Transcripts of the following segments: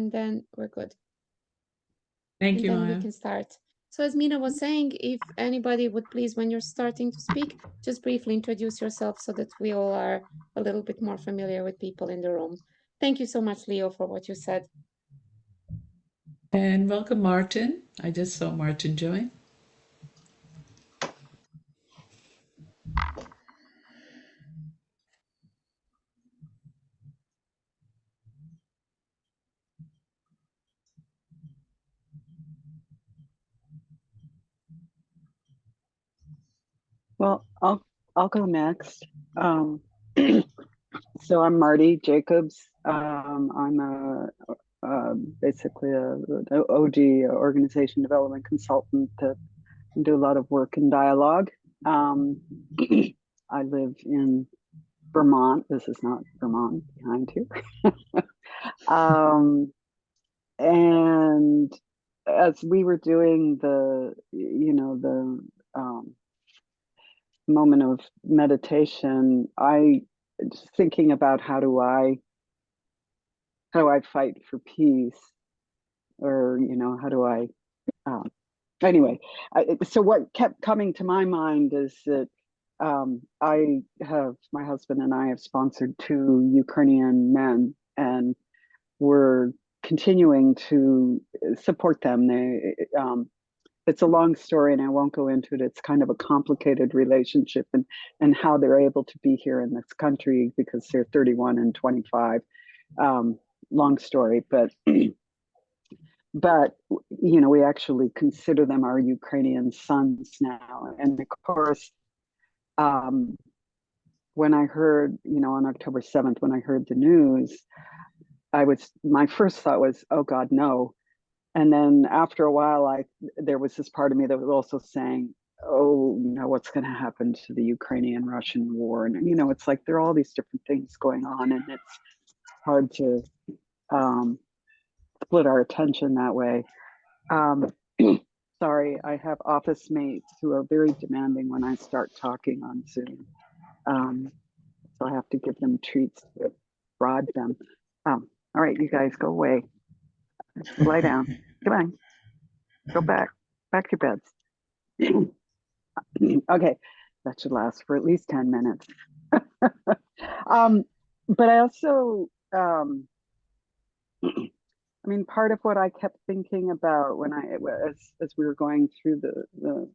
and then we're good. Thank you, then Maya. we can start. So as Mina was saying, if anybody would please, when you're starting to speak, just briefly introduce yourself so that we all are a little bit more familiar with people in the room. Thank you so much, Leo, for what you said. And welcome, Martin. I just saw Martin join. Well, I'll go next. So I'm Marty Jacobs. I'm basically an OD, organization development consultant that do a lot of work in dialogue. I live in Vermont. This is not Vermont behind you. And as we were doing the moment of meditation, I just thinking about how do I fight for peace, or how do I anyway. So what kept coming to my mind is that my husband and I have sponsored 2 Ukrainian men, and we're continuing to support them. It's a long story and I won't go into it. It's kind of a complicated relationship, and how they're able to be here in this country because they're 31 and 25. Long story, but we actually consider them our Ukrainian sons now. And of course, when I heard, on October 7th, when I heard the news, my first thought was, oh God, no. And then after a while, there was this part of me that was also saying, oh, what's going to happen to the Ukrainian-Russian war? And, it's like there are all these different things going on, and it's hard to split our attention that way. Sorry, I have office mates who are very demanding when I start talking on Zoom. So I have to give them treats to bribe them. All right, you guys go away. Lie down. Come on. Go back to your beds. Okay, that should last for at least 10 minutes. But I also, part of what I kept thinking about when as we were going through the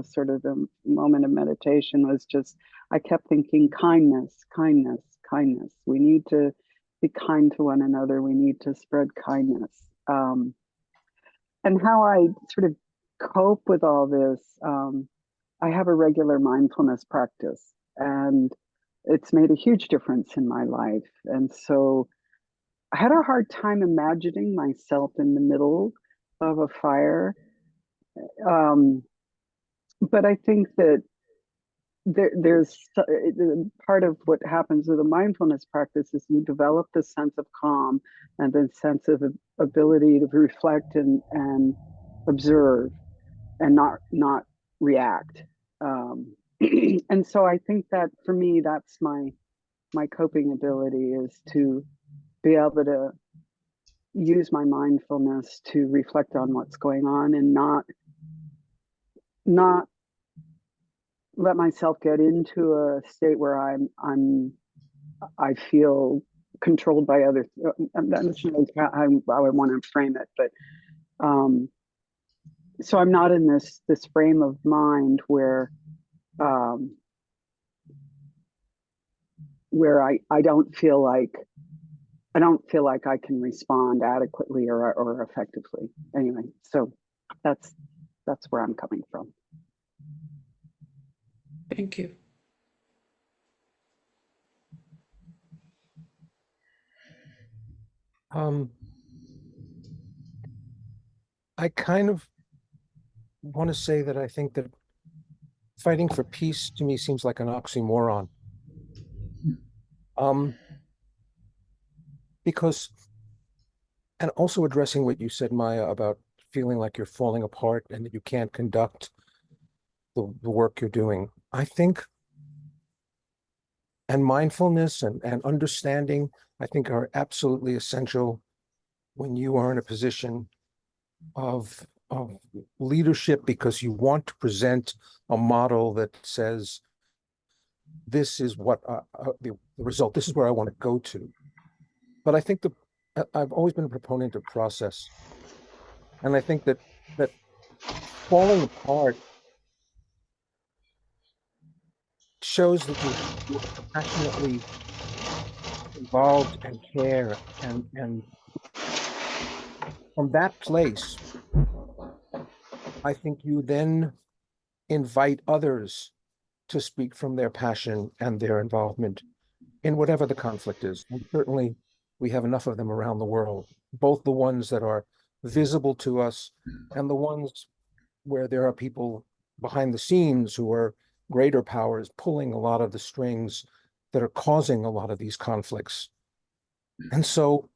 sort of the moment of meditation was just, I kept thinking kindness. We need to be kind to one another. We need to spread kindness. And how I sort of cope with all this, I have a regular mindfulness practice, and it's made a huge difference in my life. And so I had a hard time imagining myself in the middle of a fire. But I think that there's part of what happens with a mindfulness practice is you develop this sense of calm and the sense of ability to reflect and observe and not react. And so I think that for me, that's my coping ability, is to be able to use my mindfulness to reflect on what's going on and not let myself get into a state where I feel controlled by others. That's how I want to frame it, but so I'm not in this frame of mind where I don't feel like I can respond adequately or effectively. Anyway, so that's where I'm coming from. Thank you. I kind of want to say that I think that fighting for peace to me seems like an oxymoron. Because, and also addressing what you said, Maya, about feeling like you're falling apart and that you can't conduct the work you're doing. I think, and mindfulness and understanding, I think, are absolutely essential when you are in a position of leadership because you want to present a model that says, this is what the result, this is where I want to go to. But I think I've always been a proponent of process. And I think that falling apart shows that you're passionately involved and care. And from that place, I think you then invite others to speak from their passion and their involvement in whatever the conflict is. And certainly we have enough of them around the world, both the ones that are visible to us and the ones where there are people behind the scenes who are greater powers pulling a lot of the strings that are causing a lot of these conflicts. And so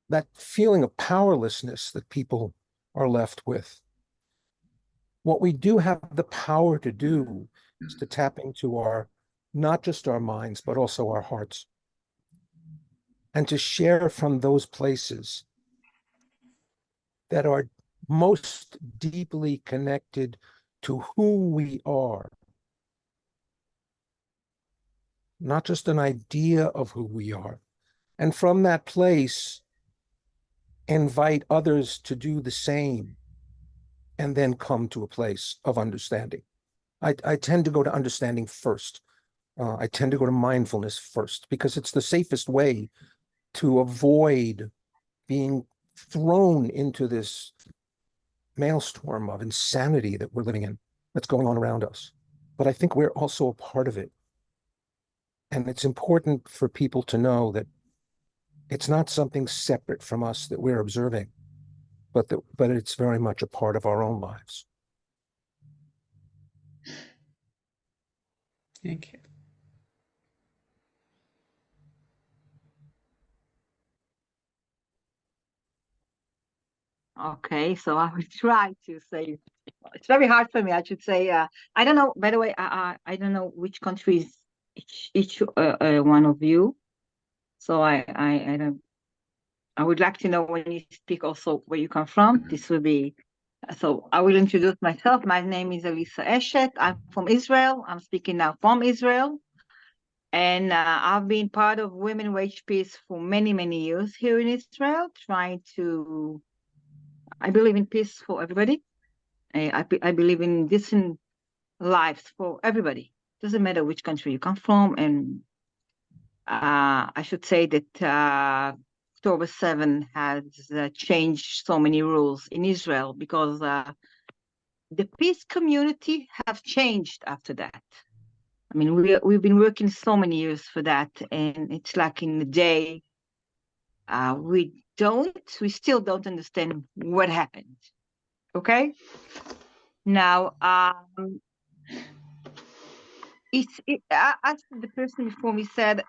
that feeling of powerlessness that people are left with, what we do have the power to do is to tap into not just our minds, but also our hearts, and to share from those places that are most deeply connected to who we are, not just an idea of who we are. And from that place, invite others to do the same, and then come to a place of understanding. I tend to go to understanding first. I tend to go to mindfulness first, because it's the safest way to avoid being thrown into this maelstrom of insanity that we're living in, that's going on around us. But I think we're also a part of it. And it's important for people to know that it's not something separate from us that we're observing, but it's very much a part of our own lives. Thank you. Okay, so I will try to say, it's very hard for me. I should say, I don't know, by the way, I don't know which countries each one of you. So I don't, I would like to know when you speak also where you come from. This will be, so I will introduce myself. My name is Elisa Eshet. I'm from Israel. I'm speaking now from Israel. And I've been part of Women Wage Peace for many, many years here in Israel, trying to, I believe in peace for everybody. I believe in decent lives for everybody. Doesn't matter which country you come from. And I should say that October 7 has changed so many rules in Israel, because the peace community have changed after that. I mean, we've been working so many years for that, and it's like in the day, we still don't understand what happened. Okay? Now, as the person before me said,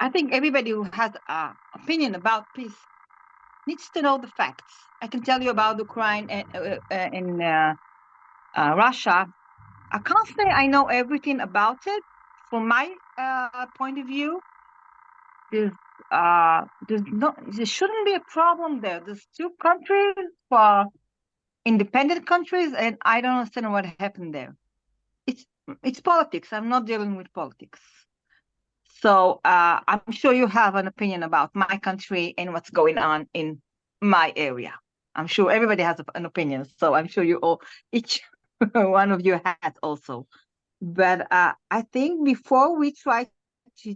I think everybody who has an opinion about peace needs to know the facts. I can tell you about Ukraine and Russia. I can't say I know everything about it. From my point of view, there shouldn't be a problem there. There's two countries for independent countries, and I don't understand what happened there. It's politics. I'm not dealing with politics. So I'm sure you have an opinion about my country and what's going on in my area. I'm sure everybody has an opinion. So I'm sure each one of you has also. But I think before we try to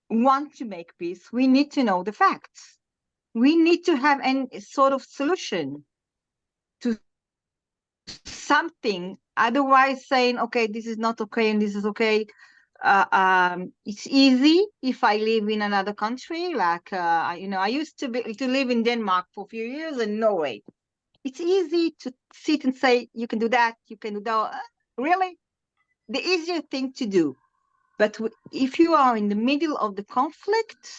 want to make peace, we need to know the facts. We need to have any sort of solution to something. Otherwise, saying, okay, this is not okay and this is okay. It's easy if I live in another country. Like, I used to live in Denmark for a few years and Norway. It's easy to sit and say, you can do that, you can do that. Really? The easier thing to do. But if you are in the middle of the conflict,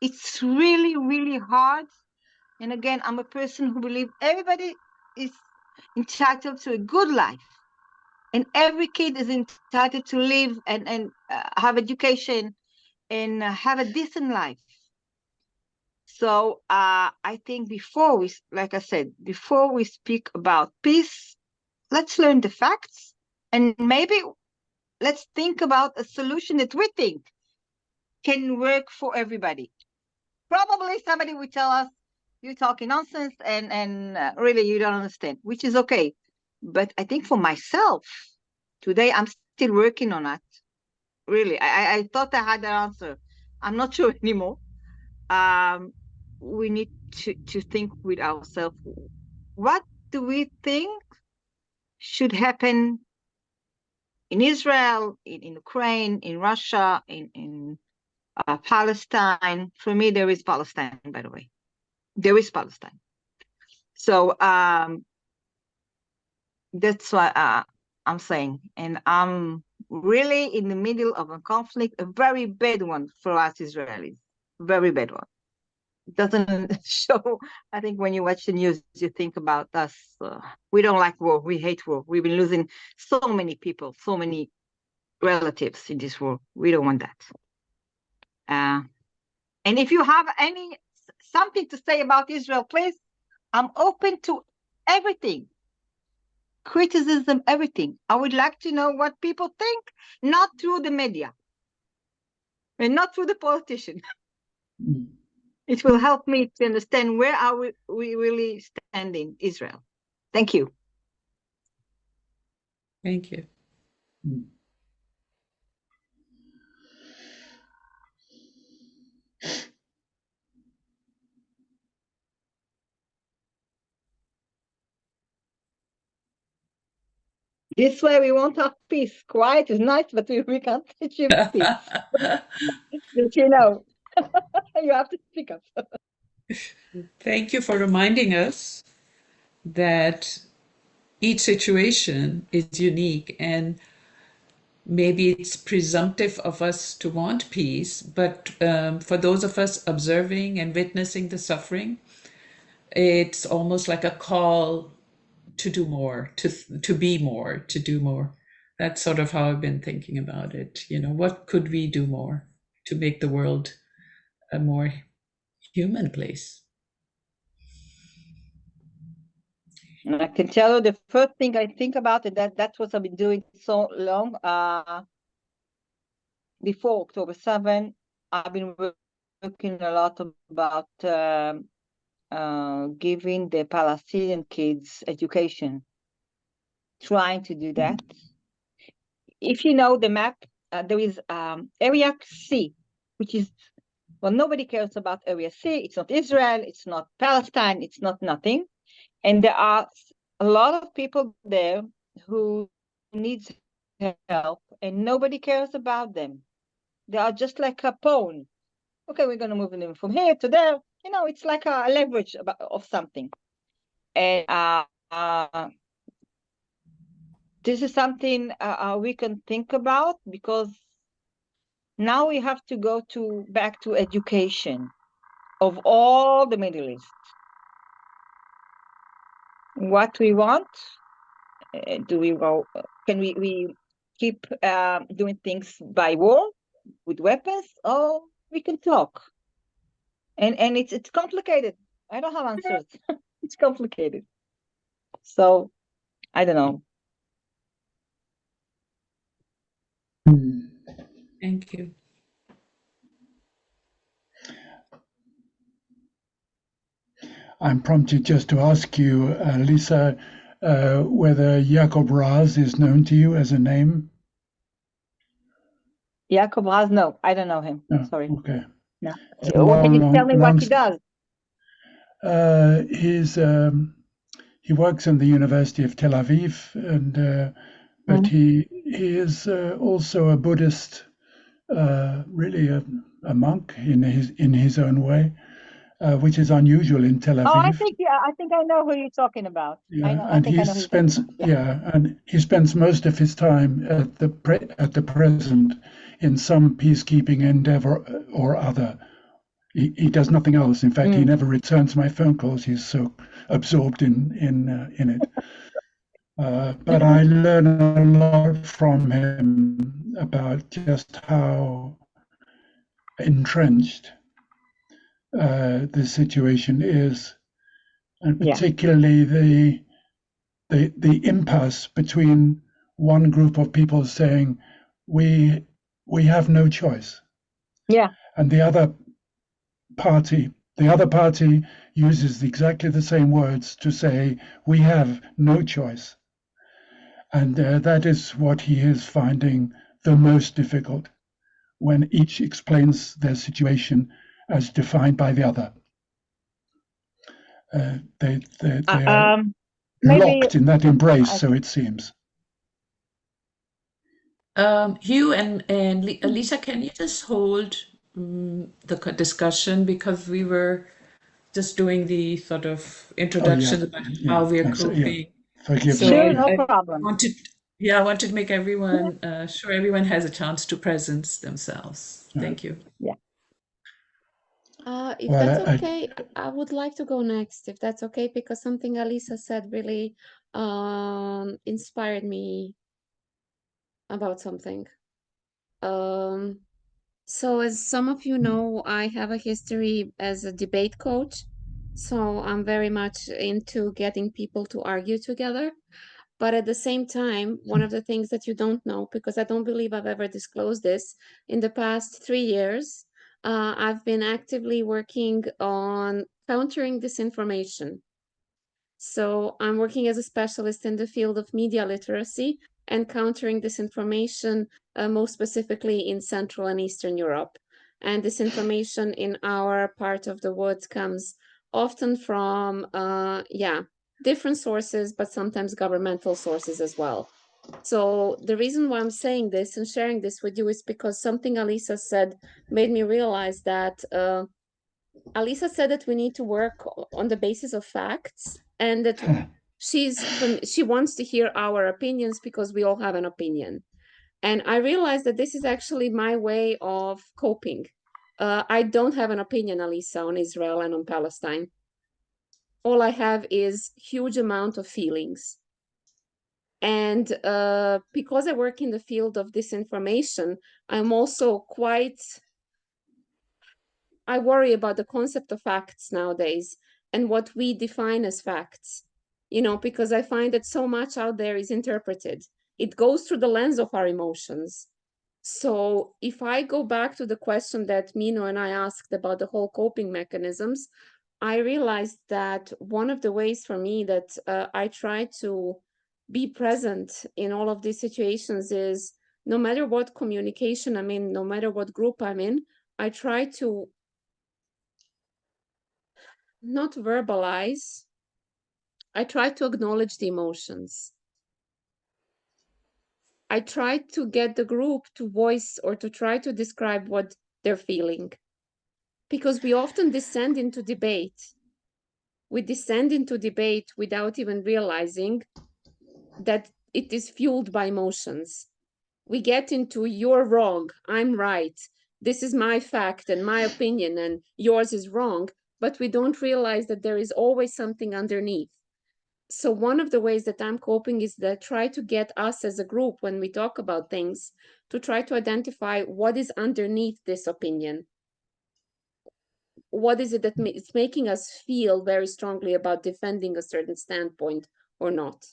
it's really, really hard. And again, I'm a person who believes everybody is entitled to a good life. And every kid is entitled to live and have education and have a decent life. So I think before we, like I said, before we speak about peace, let's learn the facts, and maybe let's think about a solution that we think can work for everybody. Probably somebody will tell us, you're talking nonsense and really you don't understand, which is okay. But I think for myself, today I'm still working on that. Really, I thought I had the answer. I'm not sure anymore. We need to think with ourselves. What do we think should happen in Israel, in Ukraine, in Russia, in Palestine? For me, there is Palestine, by the way. There is Palestine. So that's what I'm saying. And I'm really in the middle of a conflict, a very bad one for us Israelis, very bad one. It doesn't show, I think when you watch the news, you think about us. We don't like war, we hate war. We've been losing so many people, so many relatives in this war. We don't want that. And if you have something to say about Israel, please, I'm open to everything. Criticism, everything. I would like to know what people think, not through the media and not through the politician. It will help me to understand where are we really stand in Israel. Thank you. Thank you. This way we won't have peace. Quiet is nice, but we can't achieve peace. But you know, you have to speak up. Thank you for reminding us that each situation is unique, and maybe it's presumptive of us to want peace, but for those of us observing and witnessing the suffering, it's almost like a call to do more, to be more, to do more. That's sort of how I've been thinking about it. You know, what could we do more to make the world a more human place? And I can tell you the first thing I think about it, that's what I've been doing so long. Before October 7, I've been working a lot about giving the Palestinian kids education, trying to do that. If you know the map, there is Area C, which is, well, nobody cares about Area C. It's not Israel, it's not Palestine, it's not nothing. And there are a lot of people there who needs help and nobody cares about them. They are just like a pawn. Okay, we're going to move them from here to there. You know, it's like a leverage of something. And this is something we can think about, because now we have to go back to education of all the Middle East. What we want, do we go? Can we keep doing things by war with weapons, or we can talk? And it's complicated. I don't have answers. It's complicated. So I don't know. Thank you. I'm prompted just to ask you, Lisa, whether Jacob Raz is known to you as a name. Jacob Raz, no, I don't know him. No, Sorry. okay. No. Can you tell me what he does? He works in the University of Tel Aviv, and but he is also a Buddhist, really a monk in his own way, which is unusual in Tel Aviv. Oh, I think I know who you're talking about. Yeah, and he spends most of his time at the present in some peacekeeping endeavor or other. He does nothing else. In fact, he never returns my phone calls. He's so absorbed in it. But I learn a lot from him about just how entrenched the situation is, and particularly the impasse between one group of people saying we have no choice, and the other party uses exactly the same words to say we have no choice, and that is what he is finding the most difficult, when each explains their situation as defined by the other. They are locked in that embrace, so it seems. Hugh and Alicia, can you just hold the discussion, because we were just doing the sort of introduction about how we are coping. Forgive So me. Sure, no problem. I wanted to make everyone sure everyone has a chance to present themselves. Thank you. Yeah. If that's okay, I would like to go next, if that's okay, because something Alisa said really inspired me about something. So as some of you know, I have a history as a debate coach. So I'm very much into getting people to argue together. But at the same time, one of the things that you don't know, because I don't believe I've ever disclosed this, in the past 3 years, I've been actively working on countering disinformation. So I'm working as a specialist in the field of media literacy and countering disinformation, most specifically in Central and Eastern Europe. And disinformation in our part of the world comes often from, different sources, but sometimes governmental sources as well. So the reason why I'm saying this and sharing this with you is because something Alisa said made me realize that Alisa said that we need to work on the basis of facts, and that she wants to hear our opinions because we all have an opinion. And I realized that this is actually my way of coping. I don't have an opinion, Alisa, on Israel and on Palestine. All I have is huge amount of feelings. And because I work in the field of disinformation, I'm also I worry about the concept of facts nowadays and what we define as facts, because I find that so much out there is interpreted. It goes through the lens of our emotions. So if I go back to the question that Mino and I asked about the whole coping mechanisms, I realized that one of the ways for me that I try to be present in all of these situations is, no matter what communication I'm in, no matter what group I'm in, I try to not verbalize. I try to acknowledge the emotions. I try to get the group to voice or to try to describe what they're feeling. Because we often descend into debate. We descend into debate without even realizing that it is fueled by emotions. We get into you're wrong, I'm right, this is my fact and my opinion and yours is wrong, but we don't realize that there is always something underneath. So one of the ways that I'm coping is that try to get us as a group, when we talk about things, to try to identify what is underneath this opinion. What is it that it's making us feel very strongly about defending a certain standpoint or not?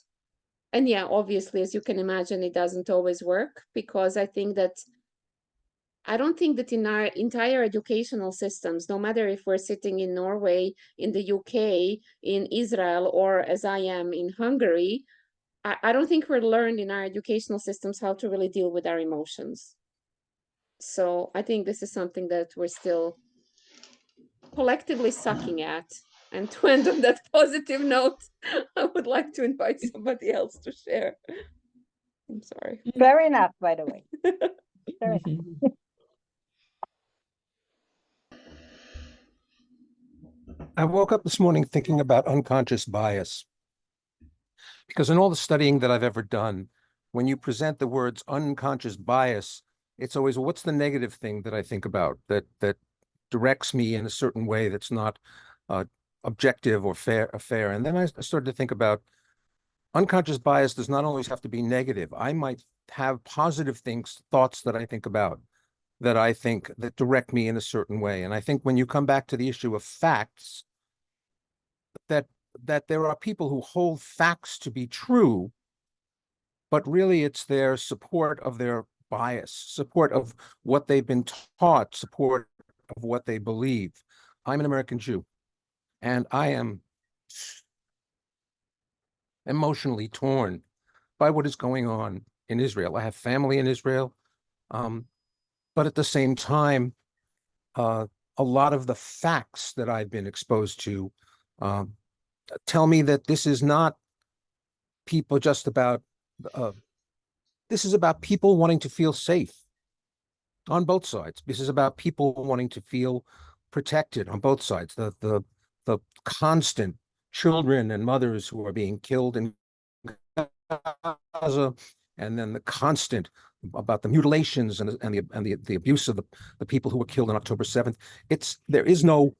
And yeah, obviously, as you can imagine, it doesn't always work, because I don't think that in our entire educational systems, no matter if we're sitting in Norway, in the UK, in Israel, or as I am in Hungary, I don't think we're learned in our educational systems how to really deal with our emotions. So I think this is something that we're still collectively sucking at. And to end on that positive note, I would like to invite somebody else to share. I'm sorry. Fair enough, by the way. Fair enough. I woke up this morning thinking about unconscious bias, because in all the studying that I've ever done, when you present the words unconscious bias, it's always, well, what's the negative thing that I think about that directs me in a certain way that's not objective or fair. And then I started to think about unconscious bias does not always have to be negative. I might have positive thoughts that I think about. that I think that direct me in a certain way. And I think when you come back to the issue of facts, that there are people who hold facts to be true, but really it's their support of their bias, support of what they've been taught, support of what they believe. I'm an American Jew, and I am emotionally torn by what is going on in Israel. I have family in Israel, but at the same time, a lot of the facts that I've been exposed to um, tell me that this is not people just about, this is about people wanting to feel safe on both sides. This is about people wanting to feel protected on both sides. The constant children and mothers who are being killed in Gaza, and then the constant about the mutilations and the abuse of the people who were killed on October 7th. There is no,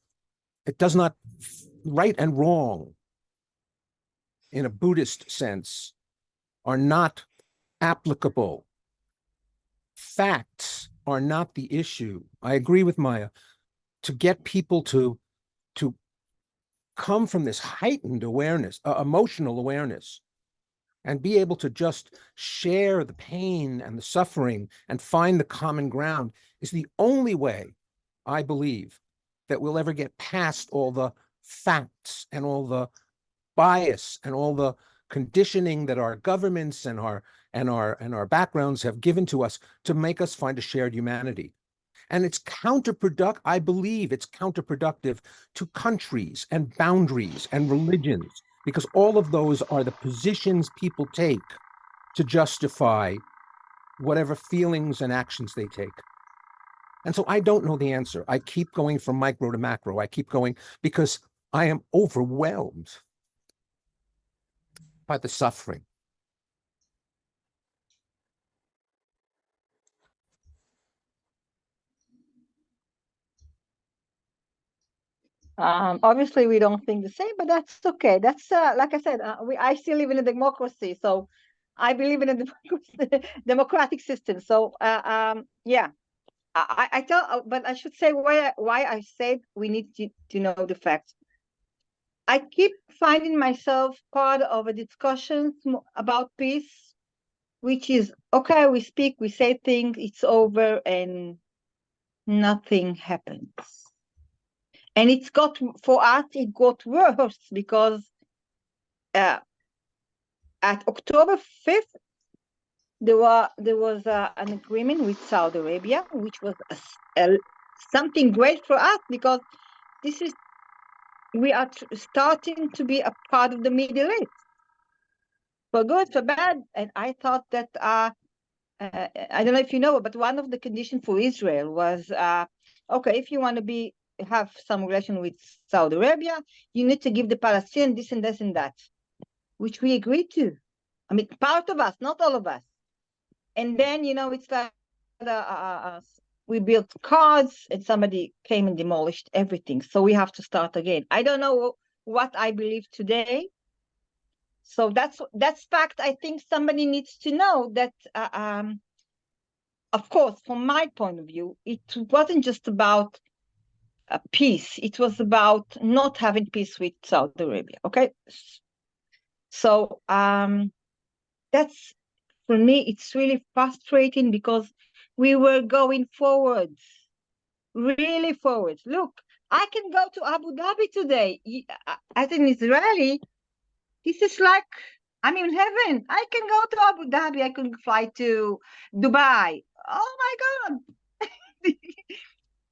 it does not, right and wrong in a Buddhist sense are not applicable. Facts are not the issue. I agree with Maya. To get people to come from this heightened awareness, emotional awareness, and be able to just share the pain and the suffering and find the common ground is the only way, I believe, that we'll ever get past all the facts and all the bias and all the conditioning that our governments and our backgrounds have given to us to make us find a shared humanity. And it's counterproductive. I believe it's counterproductive to countries and boundaries and religions, because all of those are the positions people take to justify whatever feelings and actions they take. And so I don't know the answer. I keep going from micro to macro. I keep going because I am overwhelmed by the suffering. Obviously, we don't think the same, but that's okay. That's like I said, I still live in a democracy, so I believe in a democratic system. So yeah, I tell, but I should say why I said we need to know the facts. I keep finding myself part of a discussion about peace, which is okay. We speak, we say things, it's over, and nothing happens. And for us, it got worse because at October 5th, there was an agreement with Saudi Arabia, which was something great for us because we are starting to be a part of the Middle East, for good, for bad. And I thought that I don't know if you know, but one of the conditions for Israel was okay, if you want to have some relation with Saudi Arabia, you need to give the Palestinians this and this and that, which we agreed to. I mean, part of us, not all of us. And then, it's like we built cars and somebody came and demolished everything. So we have to start again. I don't know what I believe today. So that's fact. I think somebody needs to know that, of course, from my point of view, it wasn't just about peace. It was about not having peace with Saudi Arabia. Okay. So that's, for me, it's really frustrating because we were going forwards, really forwards. Look, I can go to Abu Dhabi today. As an Israeli, this is like, I'm in heaven. I can go to Abu Dhabi. I can fly to Dubai. Oh my God.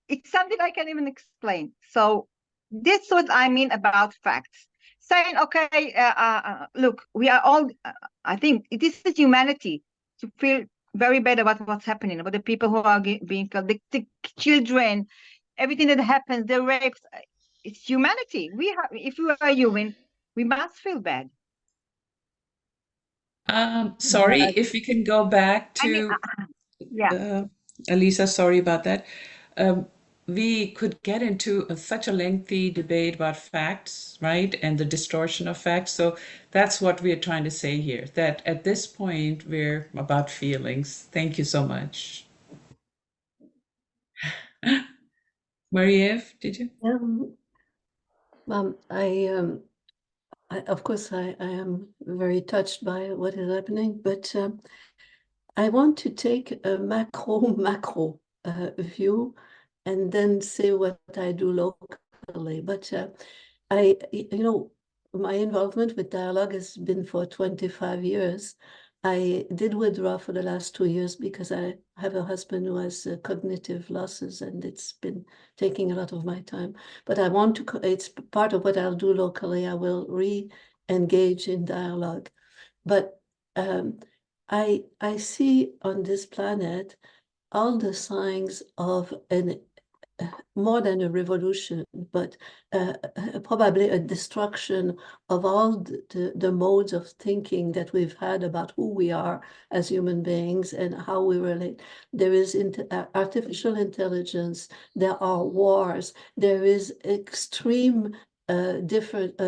It's something I can't even explain. So this is what I mean about facts. Saying, okay, look, we are all, I think this is humanity to feel very bad about what's happening, about the people who are being killed, the children, everything that happens, the rapes. It's humanity. If we are human, we must feel bad. Sorry, But, if we can go back I mean, to yeah. Elisa, sorry about that. We could get into such a lengthy debate about facts, right? And the distortion of facts. So that's what we're trying to say here, that at this point, we're about feelings. Thank you so much. Marie-Eve, did you? Of course, I am very touched by what is happening, but I want to take a macro view and then say what I do locally. But my involvement with dialogue has been for 25 years. I did withdraw for the last 2 years because I have a husband who has cognitive losses, and it's been taking a lot of my time. But I want to, it's part of what I'll do locally. I will re-engage in dialogue. But I see on this planet all the signs of an more than a revolution, but probably a destruction of all the modes of thinking that we've had about who we are as human beings and how we relate. There is artificial intelligence, there are wars, there is extreme different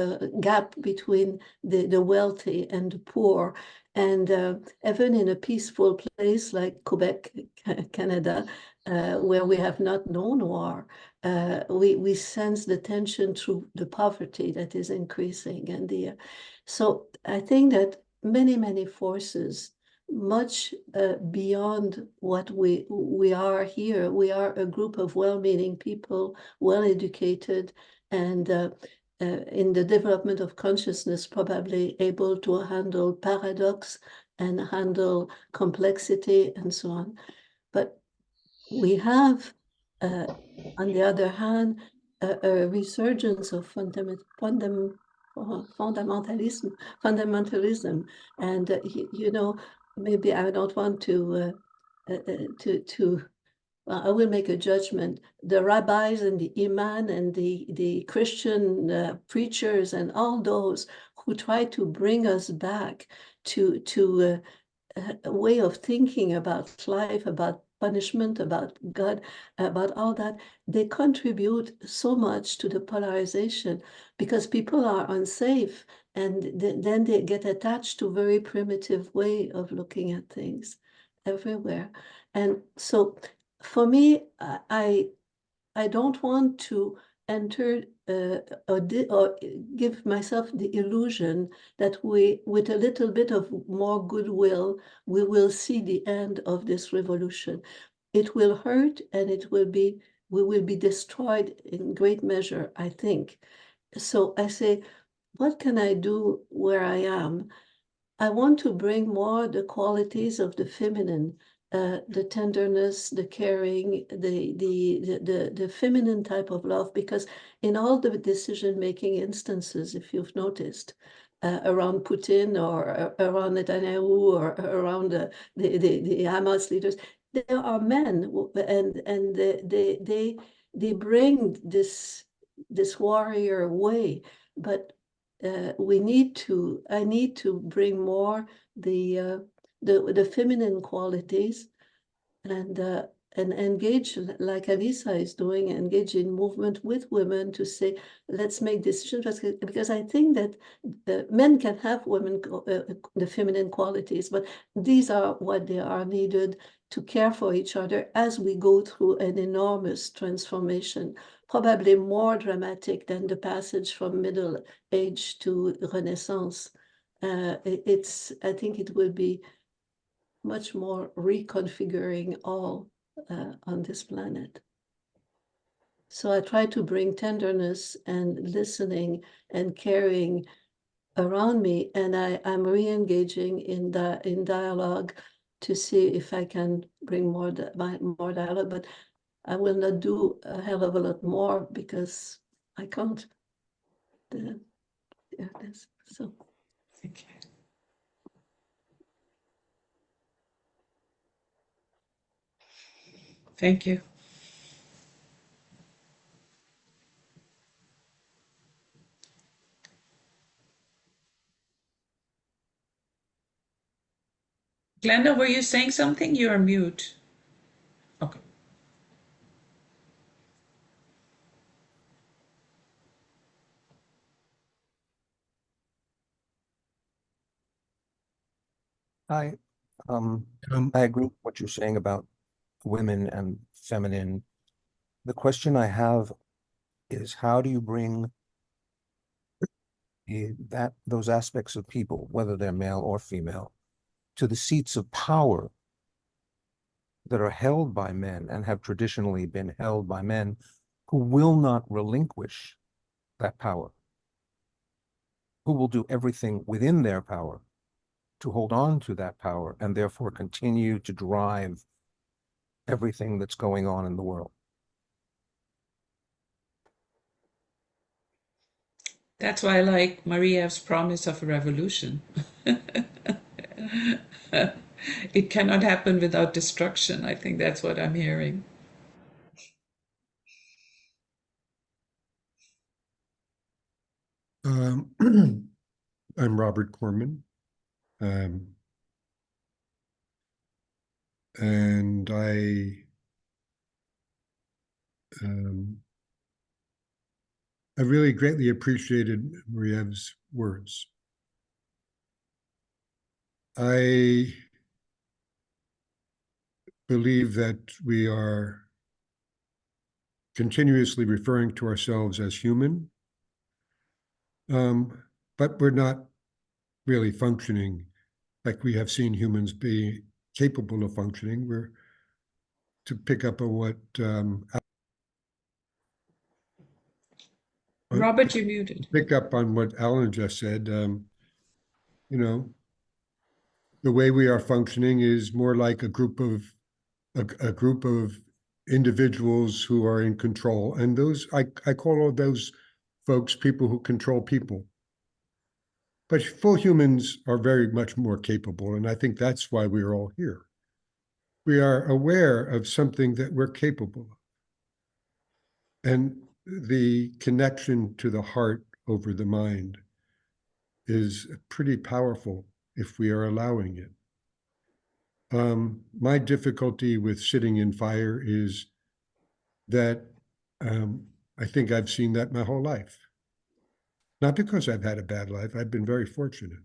gap between the wealthy and the poor. And even in a peaceful place like Quebec, Canada, where we have not known war, we sense the tension through the poverty that is increasing. And so I think that many forces, much beyond what we are here. We are a group of well-meaning people, well-educated, and in the development of consciousness, probably able to handle paradox and handle complexity and so on. But we have, on the other hand, a resurgence of fundamentalism, and maybe I don't want to I will make a judgment. The rabbis and the imam and the Christian preachers and all those who try to bring us back to a way of thinking about life, about punishment, about God, about all that, they contribute so much to the polarization because people are unsafe, and then they get attached to very primitive way of looking at things everywhere. And so for me, I don't want to enter or give myself the illusion that with a little bit of more goodwill, we will see the end of this revolution. It will hurt, and we will be destroyed in great measure, I think. So I say, what can I do where I am? I want to bring more the qualities of the feminine, the tenderness, the caring, the feminine type of love, because in all the decision-making instances, if you've noticed, around Putin or around Netanyahu or around the Hamas leaders, there are men, and they bring this warrior way, but I need to bring more the feminine qualities, and engage, like Alisa is doing, engage in movement with women to say, let's make decisions, because I think that men can have the feminine qualities, but these are what they are needed to care for each other as we go through an enormous transformation, probably more dramatic than the passage from Middle Age to Renaissance. I think it will be much more reconfiguring all on this planet. So I try to bring tenderness and listening and caring around me, and I'm re-engaging in dialogue to see if I can bring more dialogue, but I will not do a hell of a lot more because I can't. So. Thank you. Thank you. Glenda, were you saying something? You're on mute. Okay. I agree with what you're saying about women and feminine The question I have is, how do you bring those aspects of people, whether they're male or female, to the seats of power that are held by men and have traditionally been held by men who will not relinquish that power, who will do everything within their power to hold on to that power and therefore continue to drive everything that's going on in the world? That's why I like Mariev's promise of a revolution. It cannot happen without destruction. I think that's what I'm hearing. I'm Robert Corman, and I really greatly appreciated Mariev's words. I believe that we are continuously referring to ourselves as human, but we're not really functioning like we have seen humans be capable of functioning. We're, to pick up on what Robert, you muted. pick up on what Alan just said, you know, the way we are functioning is more like a group of individuals who are in control, and those I call all those folks people who control people. But full humans are very much more capable, and I think that's why we're all here. We are aware of something that we're capable of, and the connection to the heart over the mind is pretty powerful if we are allowing it. My difficulty with sitting in fire is that I think I've seen that my whole life. Not because I've had a bad life, I've been very fortunate,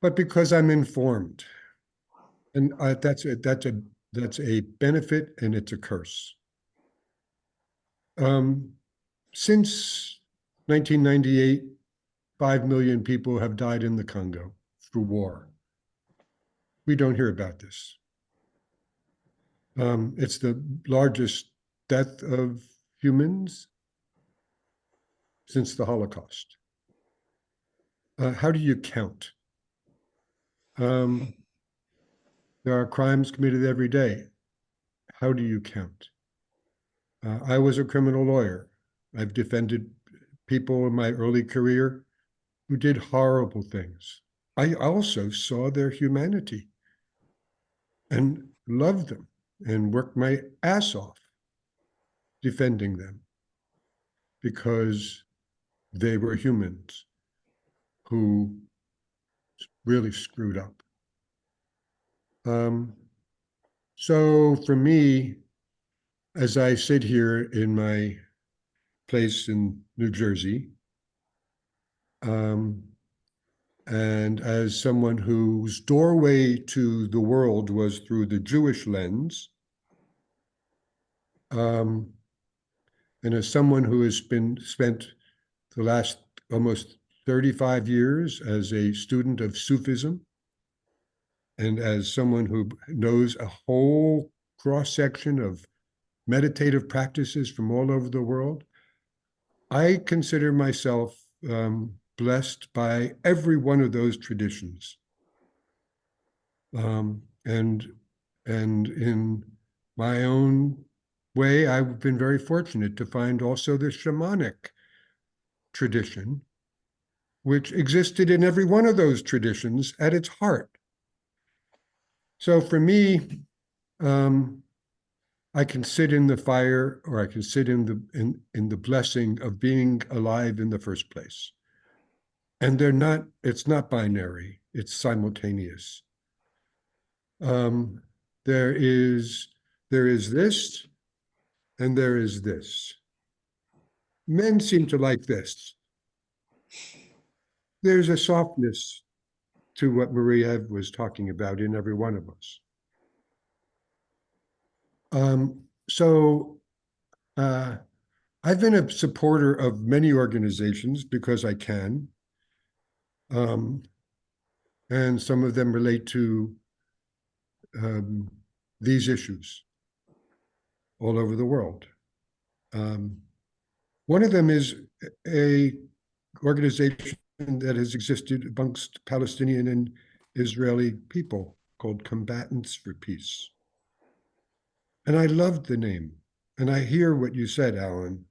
but because I'm informed. And that's a benefit, and it's a curse. Since 1998, 5 million people have died in the Congo through war. We don't hear about this. It's the largest death of humans since the Holocaust. How do you count? There are crimes committed every day. How do you count? I was a criminal lawyer. I've defended people in my early career who did horrible things. I also saw their humanity and loved them and worked my ass off defending them because they were humans who really screwed up. So for me, as I sit here in my place in New Jersey, and as someone whose doorway to the world was through the Jewish lens, and as someone who has spent the last almost 35 years as a student of Sufism, and as someone who knows a whole cross-section of meditative practices from all over the world, I consider myself blessed by every one of those traditions. And in my own way, I've been very fortunate to find also the shamanic tradition, which existed in every one of those traditions at its heart. So for me, I can sit in the fire, or I can sit in the blessing of being alive in the first place. And it's not binary, it's simultaneous. There is this, and there is this. Men seem to like this. There's a softness to what Maria was talking about in every one of us. So I've been a supporter of many organizations because I can. And some of them relate to these issues all over the world. One of them is a organization that has existed amongst Palestinian and Israeli people called Combatants for Peace. And I loved the name. And I hear what you said, Alan,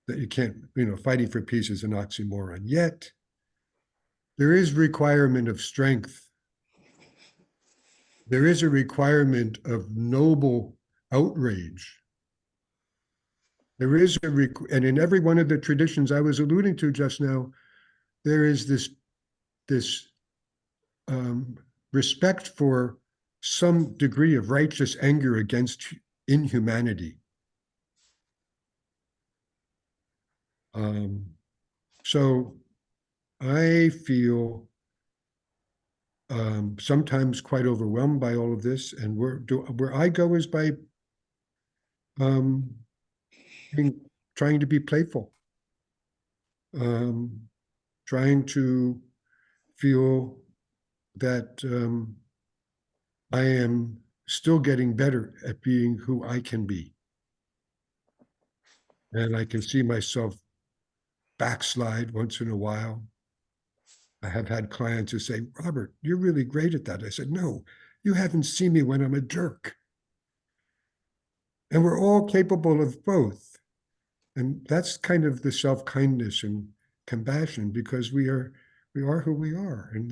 that you can't, fighting for peace is an oxymoron. Yet, there is requirement of strength. There is a requirement of noble outrage. There is and in every one of the traditions I was alluding to just now, there is this respect for some degree of righteous anger against inhumanity. So I feel sometimes quite overwhelmed by all of this, and where I go is by trying to be playful, trying to feel that I am still getting better at being who I can be. And I can see myself backslide once in a while. I have had clients who say, Robert, you're really great at that. I said, no, you haven't seen me when I'm a jerk. And we're all capable of both. And that's kind of the self-kindness and compassion, because we are who we are. And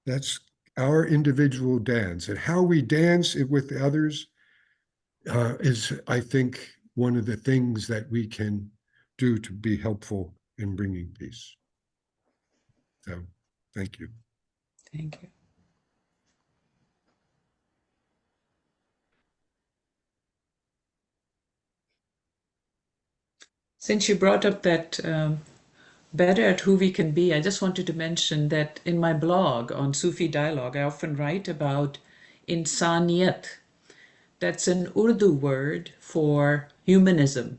that's our individual dance. And how we dance it with the others is, I think, one of the things that we can do to be helpful in bringing peace. So, thank you. Thank you. Since you brought up that better at who we can be, I just wanted to mention that in my blog on Sufi dialogue, I often write about insaniyat. That's an Urdu word for humanism,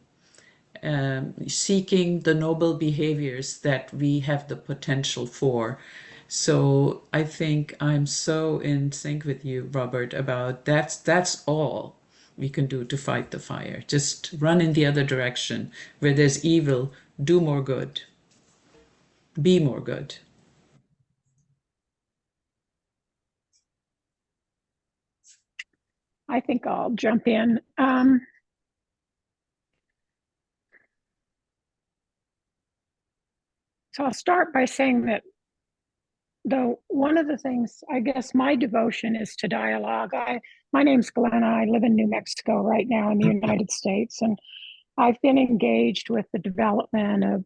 seeking the noble behaviors that we have the potential for. So I think I'm so in sync with you, Robert, about that's all we can do to fight the fire. Just run in the other direction. Where there's evil, do more good. Be more good. I think I'll jump in. So I'll start by saying that one of the things, I guess my devotion is to dialogue. My name's Glenna. I live in New Mexico right now in the United States, and I've been engaged with the development of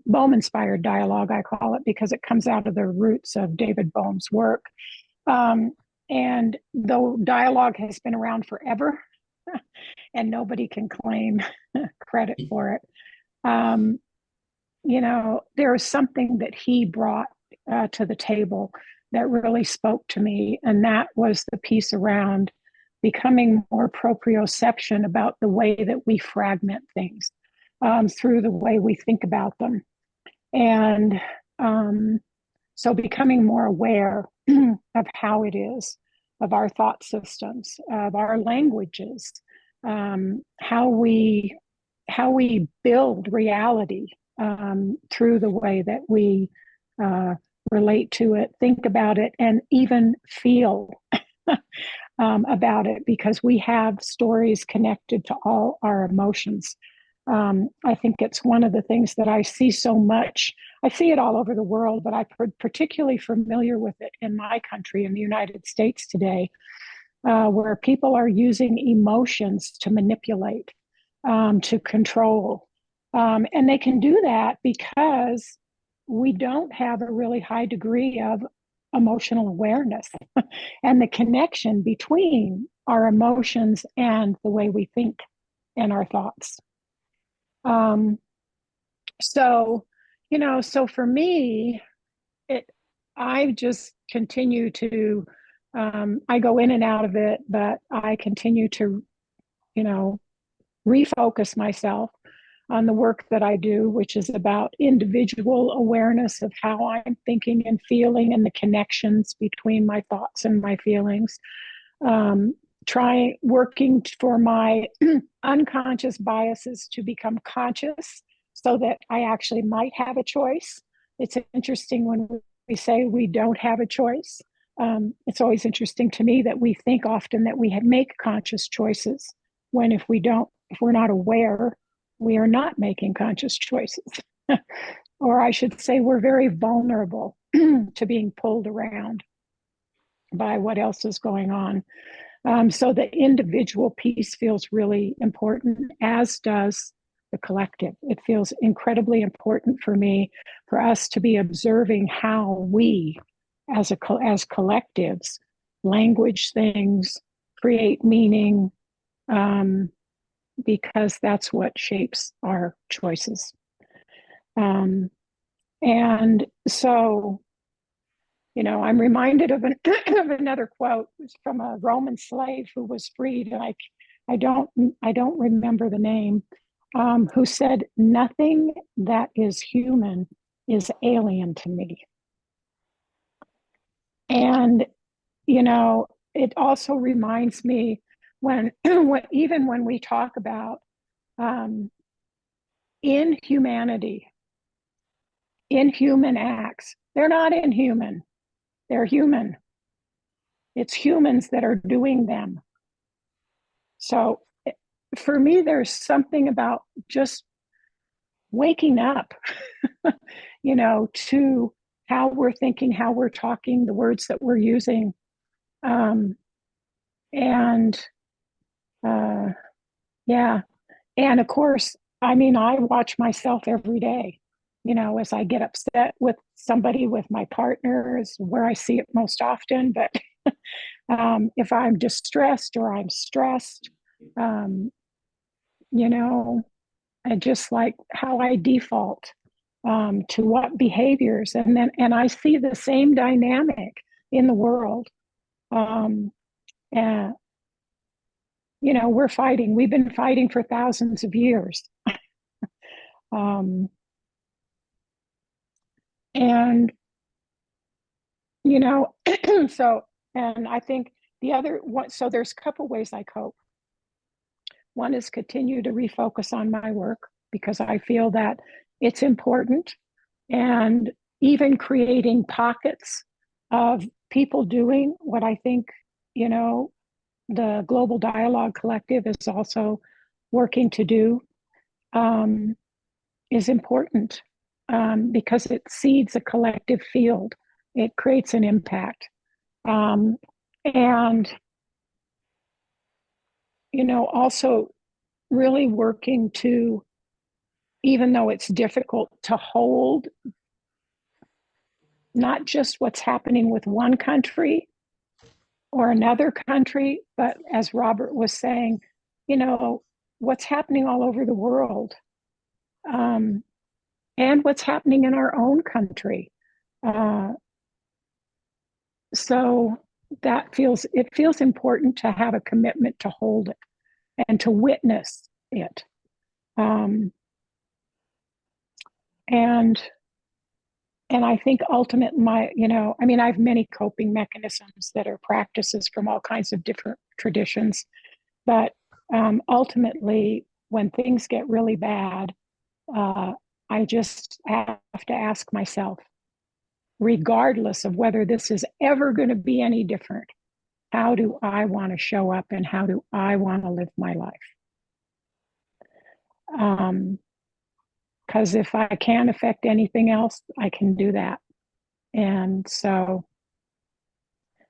Bohm-inspired dialogue, I call it, because it comes out of the roots of David Bohm's work. And though dialogue has been around forever, and nobody can claim credit for it, there was something that he brought to the table that really spoke to me, and that was the piece around becoming more proprioception about the way that we fragment things through the way we think about them. And so becoming more aware of how it is, of our thought systems, of our languages, how we build reality through the way that we relate to it, think about it, and even feel about it, because we have stories connected to all our emotions. I think it's one of the things that I see so much. I see it all over the world, but I'm particularly familiar with it in my country, in the United States today, where people are using emotions to manipulate, to control. And they can do that because we don't have a really high degree of emotional awareness and the connection between our emotions and the way we think and our thoughts. So for me, I just continue to, I go in and out of it, but I continue to, refocus myself on the work that I do, which is about individual awareness of how I'm thinking and feeling and the connections between my thoughts and my feelings. Working for my unconscious biases to become conscious so that I actually might have a choice. It's interesting when we say we don't have a choice. It's always interesting to me that we think often that we make conscious choices, when if we're not aware, we are not making conscious choices. Or I should say, we're very vulnerable to being pulled around by what else is going on. So the individual piece feels really important, as does the collective. It feels incredibly important for me, for us to be observing how we, as collectives, language things, create meaning, because that's what shapes our choices. And so, I'm reminded of another quote. It was from a Roman slave who was freed, and I don't remember the name, who said, "Nothing that is human is alien to me." And it also reminds me when even when we talk about inhumanity, inhuman acts, they're not inhuman. They're human. It's humans that are doing them. So for me, there's something about just waking up, to how we're thinking, how we're talking, the words that we're using. Yeah. And of course, I watch myself every day, as I get upset with somebody, with my partner is where I see it most often. But if I'm distressed or I'm stressed, I just like how I default to what behaviors, and I see the same dynamic in the world. And we're fighting. We've been fighting for thousands of years. And so, and I think the other one, so there's a couple ways I cope. One is continue to refocus on my work, because I feel that it's important, and even creating pockets of people doing what I think, the Global Dialogue Collective is also working to do, is important, because it seeds a collective field. It creates an impact. And, also really working to, even though it's difficult, to hold not just what's happening with one country or another country, but as Robert was saying, what's happening all over the world, and what's happening in our own country. So it feels important to have a commitment to hold it and to witness it. And I think ultimately I have many coping mechanisms that are practices from all kinds of different traditions, but ultimately, when things get really bad, I just have to ask myself, regardless of whether this is ever going to be any different, how do I want to show up, and how do I want to live my life? Because if I can't affect anything else, I can do that. And so,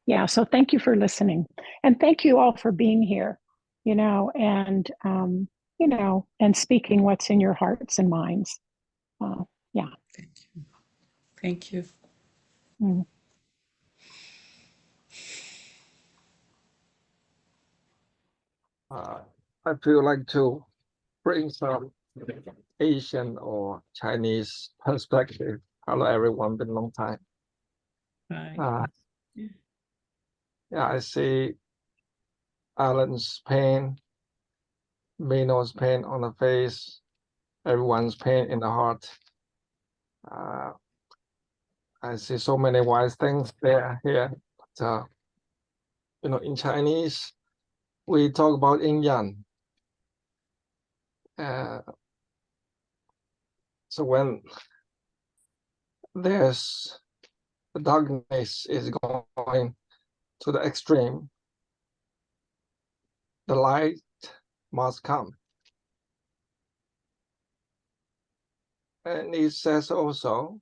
yeah, so thank you for listening. And thank you all for being here, and, and speaking what's in your hearts and minds. Yeah. Thank you. Thank you. Mm. I feel like to bring some Asian or Chinese perspective. Hello, everyone. Been a long time. Hi. Yeah, I see Alan's pain, Mino's pain on the face, everyone's pain in the heart. I see so many wise things there here. But, in Chinese, we talk about yin yang. So when there's the darkness is going to the extreme, the light must come. And it says also,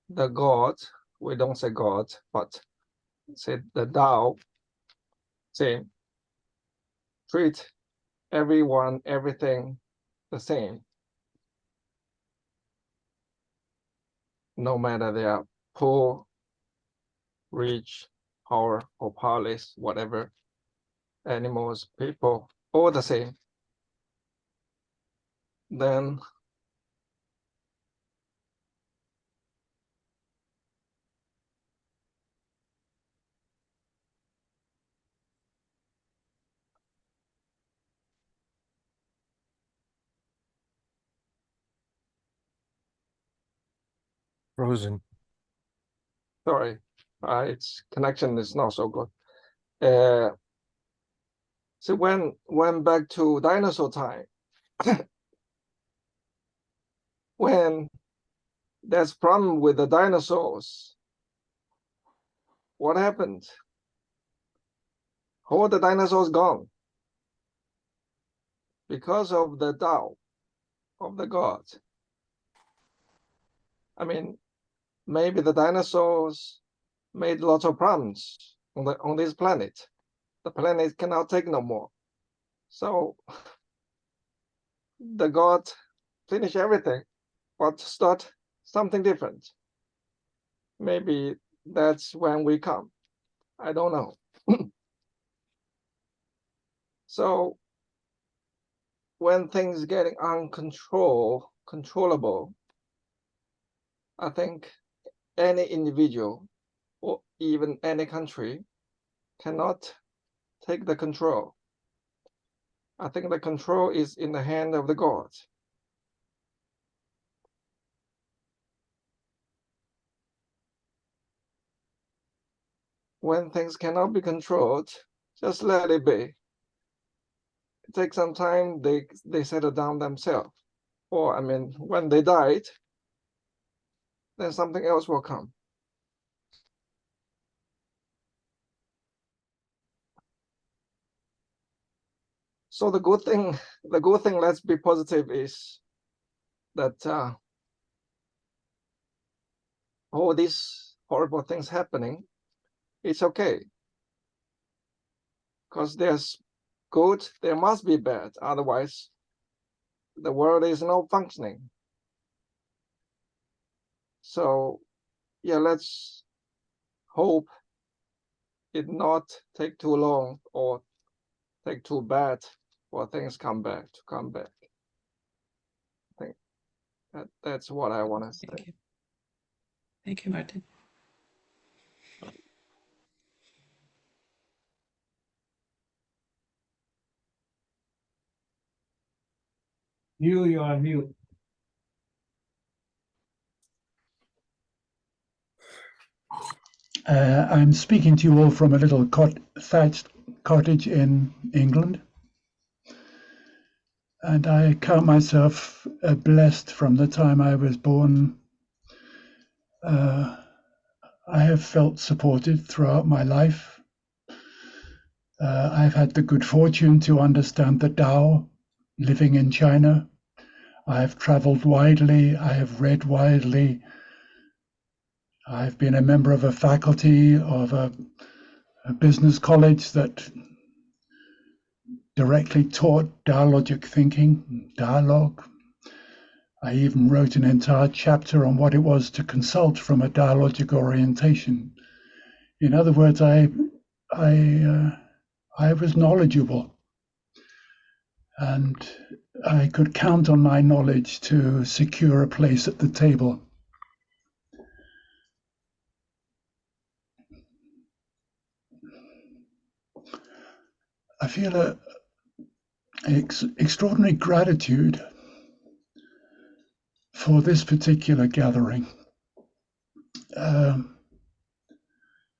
the God, we don't say God, but say the Tao, say, treat everyone, everything the same. No matter they are poor, rich, poor, or powerless, whatever, animals, people, all the same. Then Frozen. sorry, its connection is not so good. So when back to dinosaur time, when there's problem with the dinosaurs, what happened? All the dinosaurs gone because of the Tao of the God. I mean, maybe the dinosaurs made lots of problems on this planet. The planet cannot take no more. So the God finish everything, but start something different. Maybe that's when we come. I don't know. So when things getting controllable, I think any individual or even any country cannot take the control. I think the control is in the hand of the God. When things cannot be controlled, just let it be. It takes some time, they settle down themselves. Or, I mean, when they died, then something else will come. So the good thing, let's be positive, is that all these horrible things happening, it's okay. Because there's good, there must be bad. Otherwise, the world is not functioning. So, yeah, let's hope it not take too long or take too bad for things come back. I think that's what I want to say. Thank you. Thank you, Martin. You're on mute. I'm speaking to you all from a little thatched cottage in England. And I count myself blessed from the time I was born. I have felt supported throughout my life. I've had the good fortune to understand the Tao living in China. I have traveled widely. I have read widely. I've been a member of a faculty of a business college that directly taught dialogic thinking, dialogue. I even wrote an entire chapter on what it was to consult from a dialogic orientation. In other words, I was knowledgeable, and I could count on my knowledge to secure a place at the table. I feel extraordinary gratitude for this particular gathering.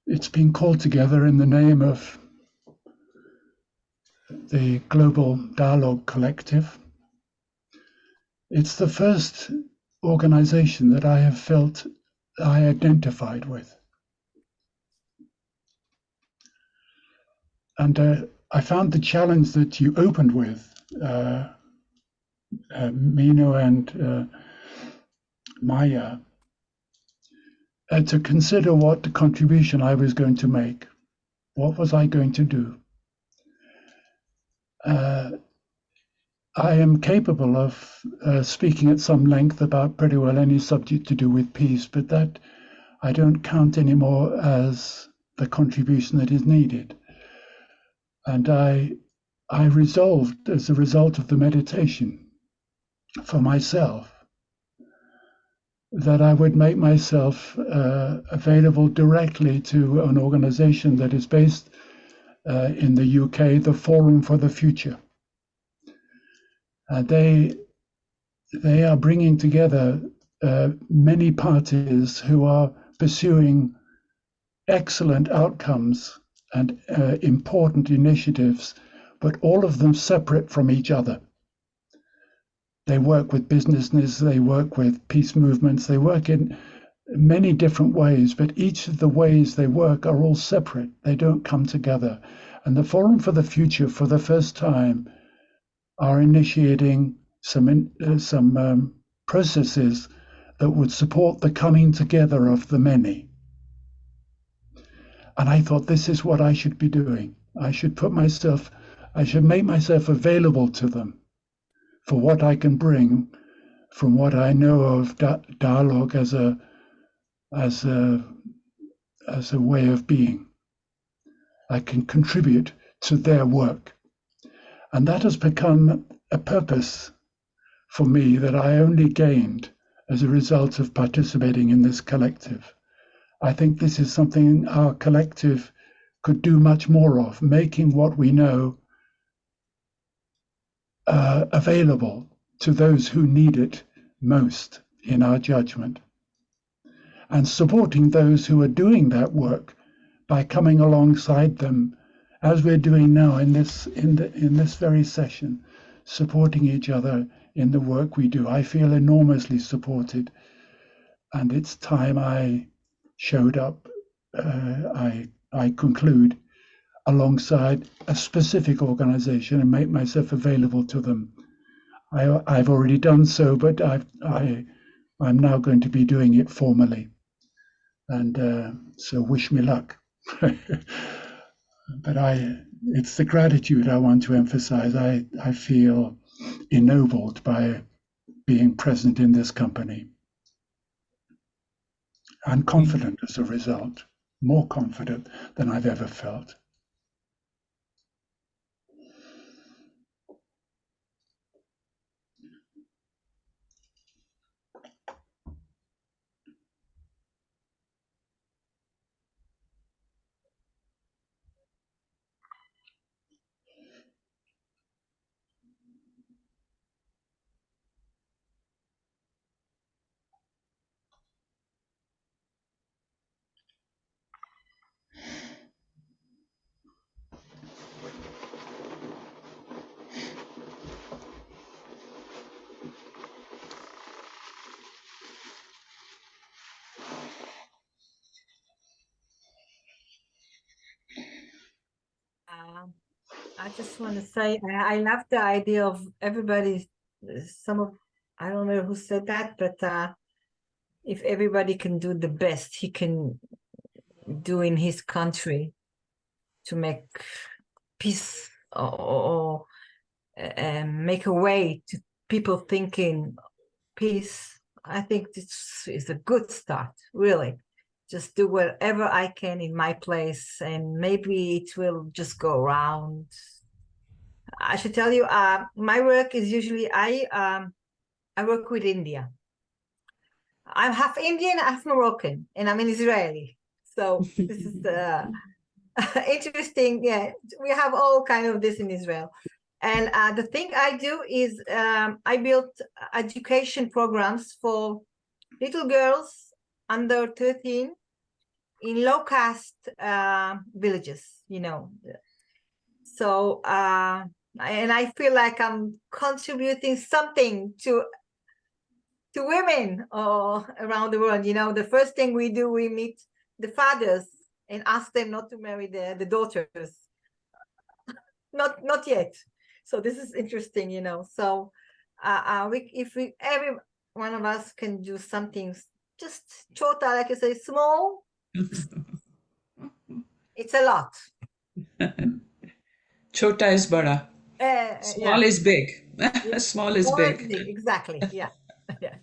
It's been called together in the name of the Global Dialogue Collective. It's the first organization that I have felt I identified with. And I found the challenge that you opened with, Mino and Maya, to consider what the contribution I was going to make. What was I going to do? I am capable of speaking at some length about pretty well any subject to do with peace, but that I don't count anymore as the contribution that is needed. And I resolved, as a result of the meditation for myself, that I would make myself available directly to an organization that is based in the UK, the Forum for the Future. They are bringing together many parties who are pursuing excellent outcomes and important initiatives, but all of them separate from each other. They work with businesses, they work with peace movements, they work in many different ways, but each of the ways they work are all separate. They don't come together. And the Forum for the Future, for the first time, are initiating some processes that would support the coming together of the many. And I thought, this is what I should be doing. I should make myself available to them for what I can bring from what I know of dialogue as a way of being. I can contribute to their work. And that has become a purpose for me that I only gained as a result of participating in this collective. I think this is something our collective could do much more of, making what we know available to those who need it most, in our judgment, and supporting those who are doing that work by coming alongside them, as we're doing now in this very session, supporting each other in the work we do. I feel enormously supported, and it's time I showed up. I conclude alongside a specific organization and make myself available to them. I've already done so, but I'm now going to be doing it formally, and so wish me luck. But it's the gratitude I want to emphasize. I feel ennobled by being present in this company, and confident as a result, more confident than I've ever felt. I just want to say I love the idea of everybody. I don't know who said that, but if everybody can do the best he can do in his country to make peace, or make a way to people thinking peace, I think this is a good start, really. Just do whatever I can in my place, and maybe it will just go around. I should tell you, my work is usually, I work with India. I'm half Indian, half Moroccan, and I'm an Israeli. So this is interesting. Yeah, we have all kind of this in Israel. And the thing I do is I built education programs for little girls under 13 in low-caste villages, you know. So, and I feel like I'm contributing something to women around the world. You know, the first thing we do, we meet the fathers and ask them not to marry the daughters. Not yet. So this is interesting, you know. So if every one of us can do something just chota, like I say, small, it's a lot. Chota is bara. Small Yeah. is big. Yeah. Small is Small is big. big, exactly. Yeah. Yeah.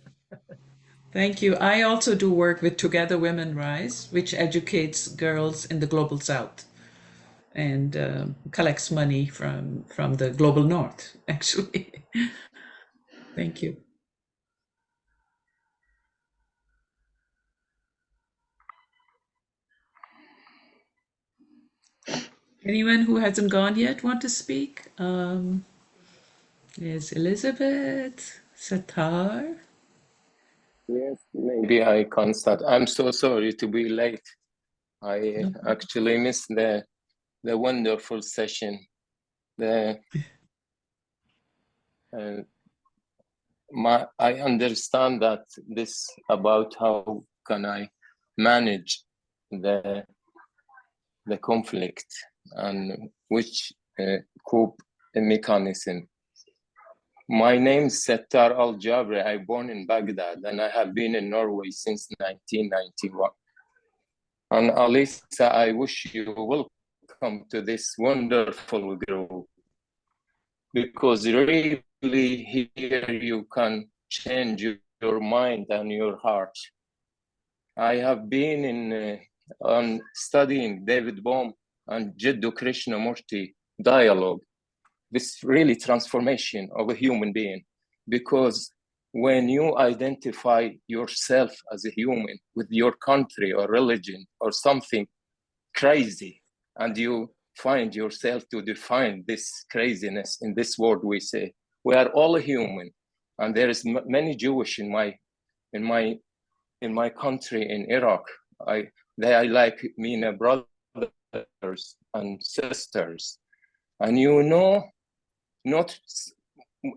Thank you. I also do work with Together Women Rise, which educates girls in the global south and collects money from the global north, actually. Thank you. Anyone who hasn't gone yet want to speak? There's Elizabeth, Satar. Yes, maybe I can start. I'm so sorry to be late. I actually missed the wonderful session. I understand that this about how can I manage the conflict and which cope mechanism. My name is Settar Al Jabri. I born in Baghdad and I have been in Norway since 1991. And Alisa, I wish you welcome to this wonderful group because really here you can change your mind and your heart. I have been on studying David Bohm and Jiddu Krishnamurti dialogue. This really transformation of a human being, because when you identify yourself as a human with your country or religion or something crazy, and you find yourself to define this craziness in this word, we say we are all human, and there is many Jewish in my country in Iraq. They are like me, brothers and sisters, and you know. Not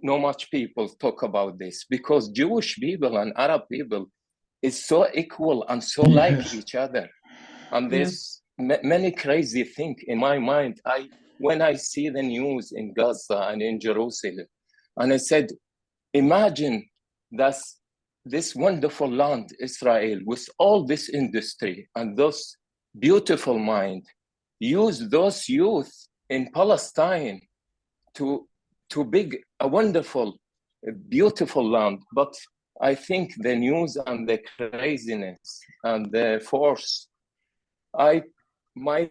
much people talk about this because Jewish people and Arab people is so equal and so like each other. And there's many crazy things in my mind. When I see the news in Gaza and in Jerusalem, and I said, imagine that this wonderful land, Israel, with all this industry and those beautiful mind, use those youth in Palestine to big, a wonderful, beautiful land. But I think the news and the craziness and the force, my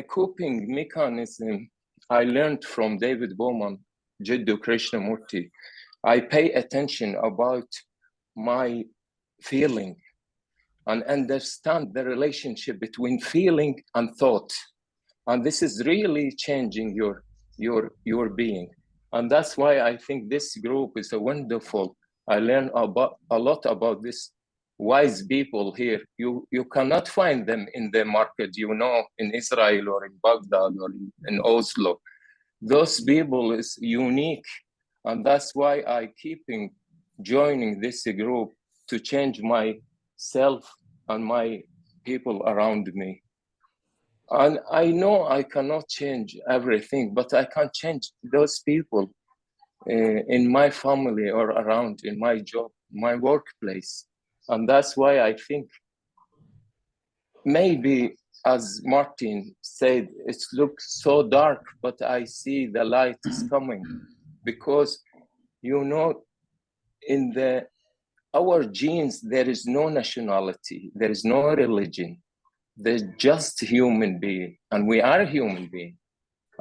coping mechanism, I learned from David Bowman, Jiddu Krishnamurti. I pay attention about my feeling and understand the relationship between feeling and thought. And this is really changing your being. And that's why I think this group is a wonderful. I learned a lot about this wise people here. You cannot find them in the market, you know, in Israel or in Baghdad or in Oslo. Those people is unique. And that's why I keeping joining this group to change myself and my people around me. And I know I cannot change everything, but I can change those people in my family or around, in my job, my workplace. And that's why I think maybe, as Martin said, it looks so dark, but I see the light is coming because, you know, in our genes, there is no nationality, there is no religion. There's just human being, and we are human being.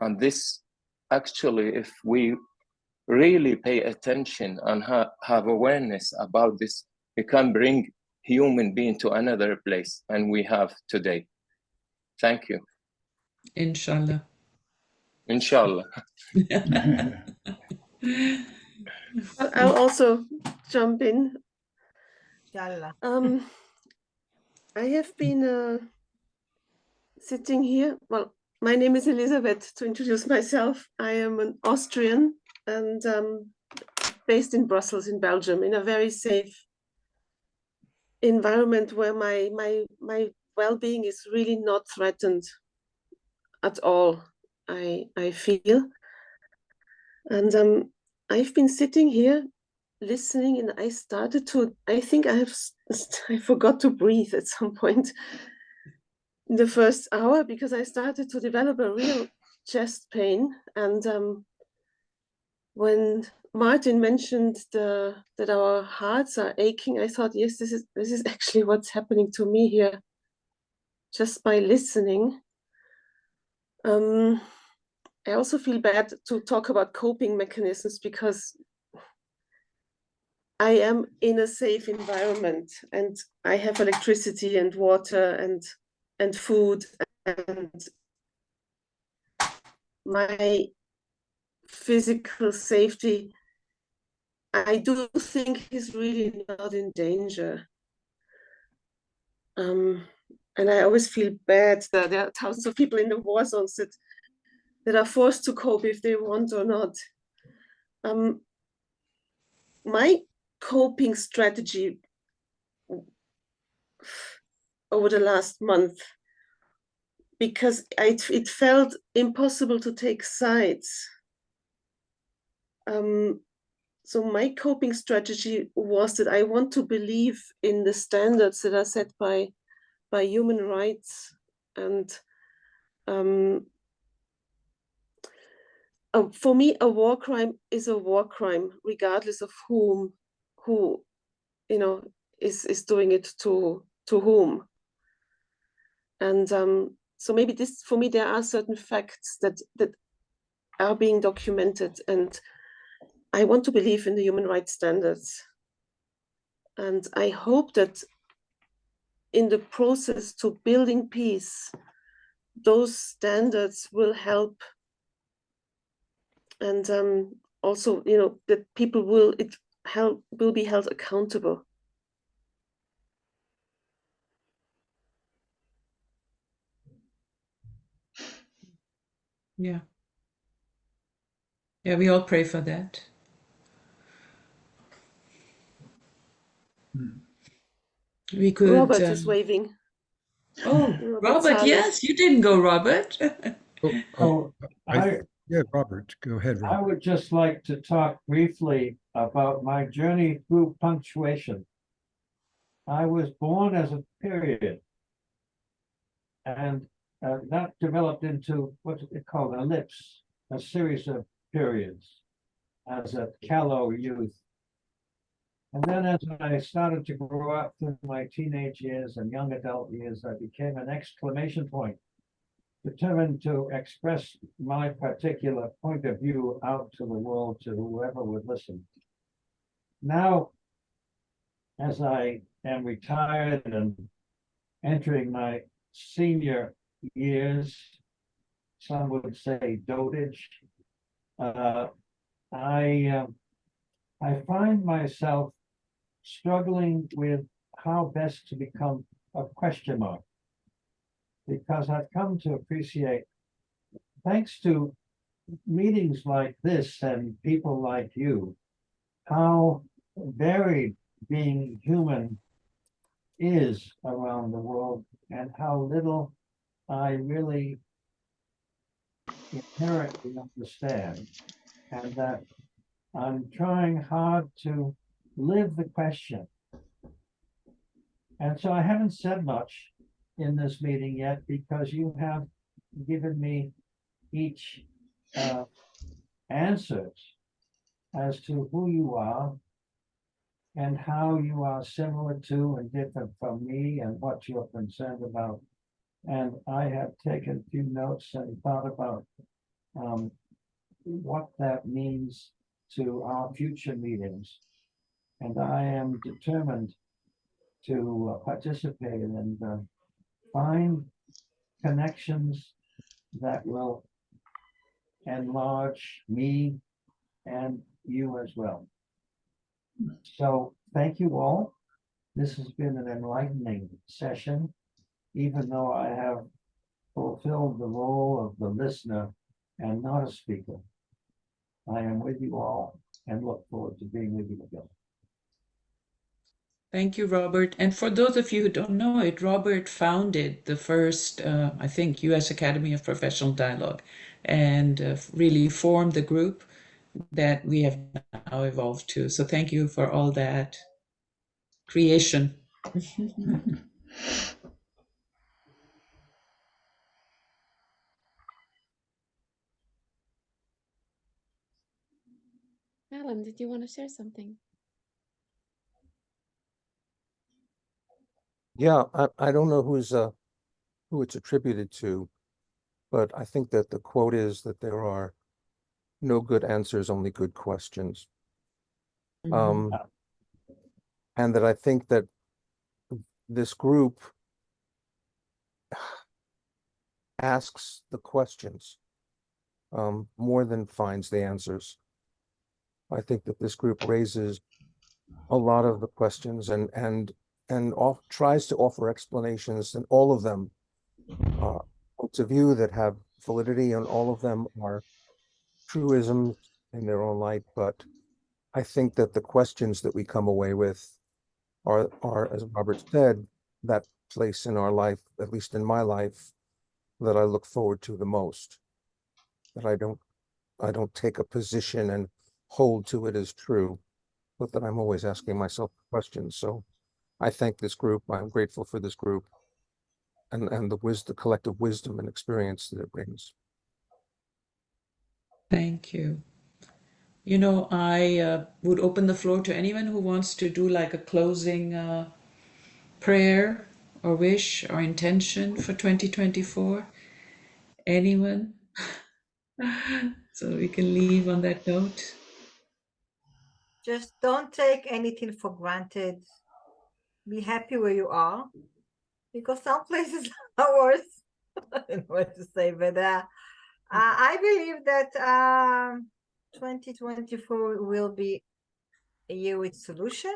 And this, actually, if we really pay attention and have awareness about this, we can bring human being to another place, and we have today. Thank you. Inshallah. Inshallah. I'll also jump in. Inshallah. I have been sitting here. Well, my name is Elisabeth, to introduce myself. I am an Austrian and based in Brussels, in Belgium, in a very safe environment where my well-being is really not threatened at all, I feel. And I've been sitting here listening, and I started to, I think I forgot to breathe at some point in the first hour, because I started to develop a real chest pain. And when Martin mentioned that our hearts are aching, I thought, yes, this is actually what's happening to me here, just by listening. I also feel bad to talk about coping mechanisms, because I am in a safe environment and I have electricity and water and food, and my physical safety, I do think, is really not in danger. And I always feel bad that there are thousands of people in the war zones that are forced to cope if they want or not. My coping strategy over the last month, because it felt impossible to take sides. So my coping strategy was that I want to believe in the standards that are set by human rights. And for me, a war crime is a war crime, regardless of who is doing it to whom. And so maybe this, for me, there are certain facts that are being documented, and I want to believe in the human rights standards. And I hope that in the process to building peace, those standards will help. And also, that people will be held accountable. Yeah. Yeah, we all pray for that. We could. Robert is waving. Oh, Robert, yes, you didn't go, Robert. Yeah, Robert, go ahead, Robert. I would just like to talk briefly about my journey through punctuation. I was born as a period, and that developed into what's it called, an ellipse, a series of periods as a callow youth. And then as I started to grow up through my teenage years and young adult years, I became an exclamation point, determined to express my particular point of view out to the world, to whoever would listen. Now, as I am retired and entering my senior years, some would say dotage, I find myself struggling with how best to become a question mark, because I've come to appreciate, thanks to meetings like this and people like you, how varied being human is around the world, and how little I really inherently understand, and that I'm trying hard to live the question. And so I haven't said much in this meeting yet, because you have given me each answers as to who you are and how you are similar to and different from me and what you're concerned about. And I have taken a few notes and thought about what that means to our future meetings. And I am determined to participate and find connections that will enlarge me and you as well. So thank you all. This has been an enlightening session, even though I have fulfilled the role of the listener and not a speaker. I am with you all and look forward to being with you again. Thank you, Robert. And for those of you who don't know it, Robert founded the first, I think, U.S. Academy of Professional Dialogue, and really formed the group that we have now evolved to. So thank you for all that creation. Alan, did you want to share something? Yeah, I don't know who it's attributed to, but I think that the quote is that there are no good answers, only good questions. And that I think that this group asks the questions more than finds the answers. I think that this group raises a lot of the questions and tries to offer explanations, and all of them points of view that have validity, and all of them are truisms in their own light. But I think that the questions that we come away with are, as Robert said, that place in our life, at least in my life, that I look forward to the most. That I don't take a position and hold to it as true, but that I'm always asking myself questions. So I thank this group. I'm grateful for this group and the collective wisdom and experience that it brings. Thank you. You know, I would open the floor to anyone who wants to do like a closing prayer or wish or intention for 2024. Anyone? So we can leave on that note. Just don't take anything for granted. Be happy where you are, because some places are worse. I don't know what to say, but I believe that 2024 will be a year with solution,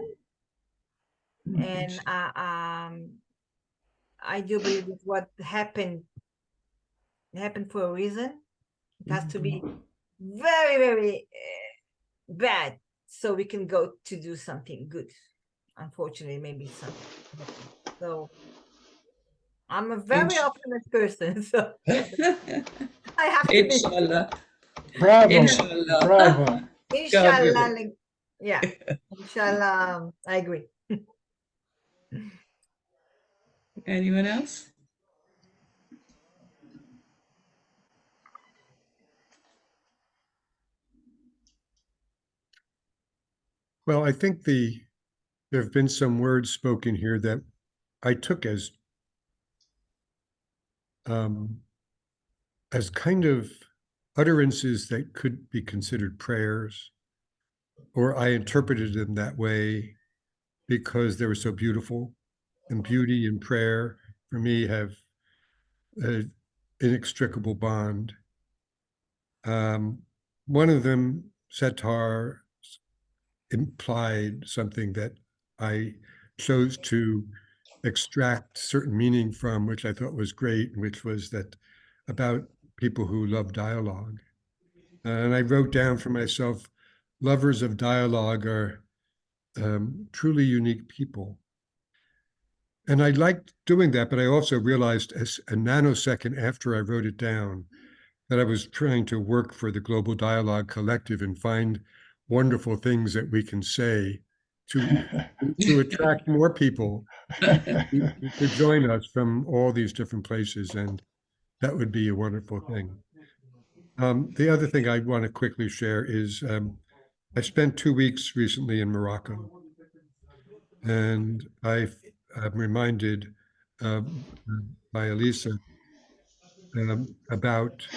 and I do believe that what happened for a reason. It has to be very, very bad so we can go to do something good. Unfortunately, maybe something. So I'm a very optimistic person, so I have to be. Inshallah. Bravo. Inshallah. Bravo. Inshallah. Yeah. Inshallah. I agree. Anyone else? Well, I think there have been some words spoken here that I took as kind of utterances that could be considered prayers, or I interpreted them that way because they were so beautiful, and beauty and prayer for me have an inextricable bond. One of them, Setar, implied something that I chose to extract certain meaning from, which I thought was great, which was that about people who love dialogue. And I wrote down for myself, lovers of dialogue are truly unique people. And I liked doing that, but I also realized as a nanosecond after I wrote it down that I was trying to work for the Global Dialogue Collective and find wonderful things that we can say to attract more people to join us from all these different places. And that would be a wonderful thing. The other thing I want to quickly share is I spent 2 weeks recently in Morocco, and I'm reminded by Elisa about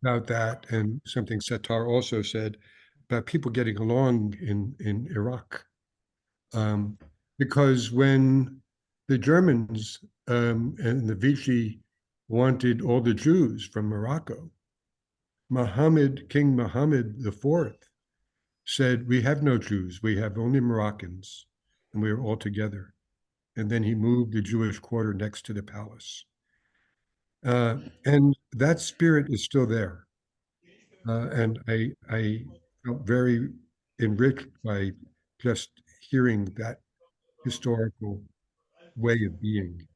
that, and something Setar also said about people getting along in Iraq. Because when the Germans and the Vichy wanted all the Jews from Morocco, King Muhammad IV said, "We have no Jews, we have only Moroccans, and we are all together." And then he moved the Jewish quarter next to the palace. And that spirit is still there. And I felt very enriched by just hearing that historical way of being.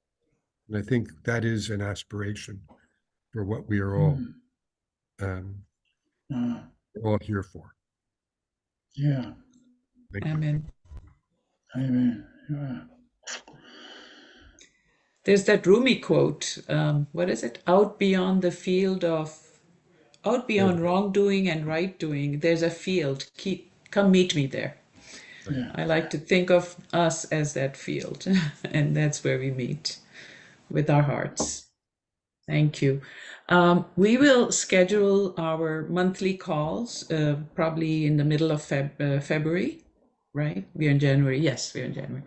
And I think that is an aspiration for what we are all all here for. Yeah. Thank you. Amen. Amen. Yeah. There's that Rumi quote. What is it? Out beyond wrongdoing and right doing, there's a field. Come meet me there. Yeah. I like to think of us as that field, and that's where we meet with our hearts. Thank you. We will schedule our monthly calls probably in the middle of February, right? We're in January. Yes, we're in January.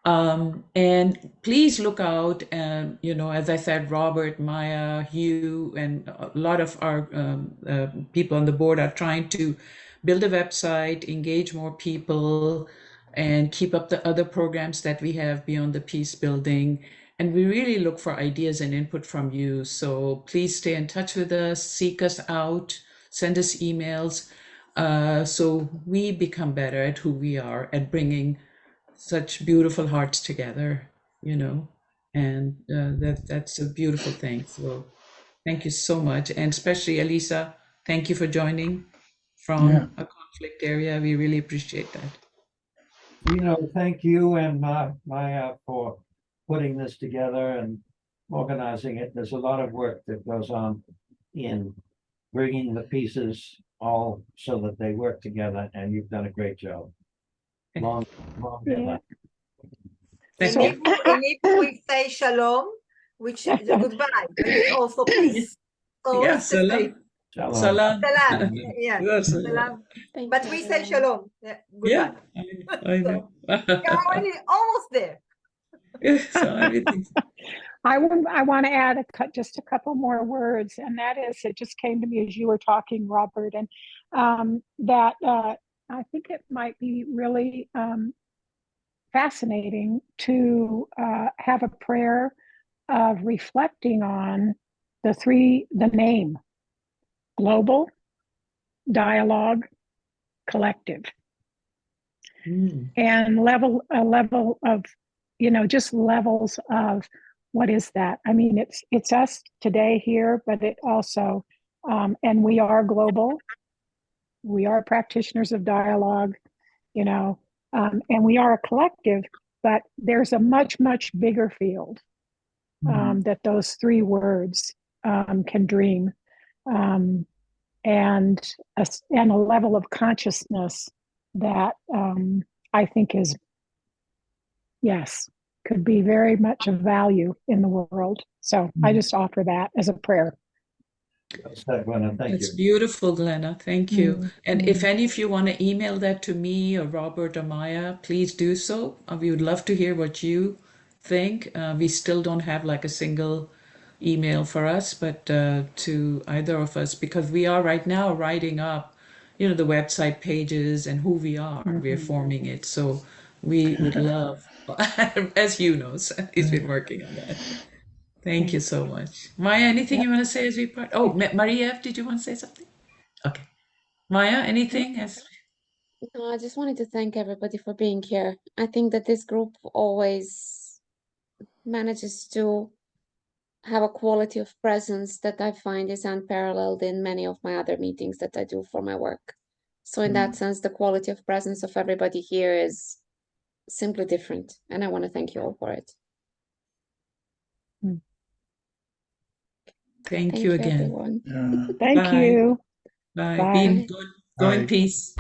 And please look out, as I said, Robert, Maya, Hugh, and a lot of our people on the board are trying to build a website, engage more people, and keep up the other programs that we have beyond the peace building. And we really look for ideas and input from you. So please stay in touch with us, seek us out, send us emails, so we become better at who we are, at bringing such beautiful hearts together, and that's a beautiful thing. So thank you so much. And especially Elisa, thank you for joining from a conflict area. We really appreciate that. Thank you and Maya for putting this together and organizing it. There's a lot of work that goes on in bringing the pieces all so that they work together, and you've done a great job. Long Yeah. In Hebrew, we say shalom, which is a goodbye, but it's also peace. So Yeah, it's the same. salam. Salam. Salam. Yeah. Yes. Salam. But we say shalom. Yeah, Yeah, goodbye. I know. You're already almost there. So everything. I want to add just a couple more words, and that is, it just came to me as you were talking, Robert, and that I think it might be really fascinating to have a prayer of reflecting on the name: global, dialogue, collective, and a level of, just levels of what is that? I mean, it's us today here, but it also, and we are global. We are practitioners of dialogue, and we are a collective, but there's a much, much bigger field that those three words can dream, and a level of consciousness that I think is, yes, could be very much of value in the world. So I just offer that as a prayer. That's beautiful, Glenna. Thank you. And if any of you want to email that to me or Robert or Maya, please do so. We would love to hear what you think. We still don't have like a single email for us, but to either of us, because we are right now writing up, the website pages and who we are. We're forming it. So we would love, as Hugh knows, he's been working on that. Thank you so much. Maya, anything you want to say as we part? Oh, Maria, did you want to say something? Okay. Maya, anything? No, I just wanted to thank everybody for being here. I think that this group always manages to have a quality of presence that I find is unparalleled in many of my other meetings that I do for my work. So in that sense, the quality of presence of everybody here is simply different. And I want to thank you all for it. Thank you again. Everyone. Thank you. Bye. Bye. Be good. Go in peace.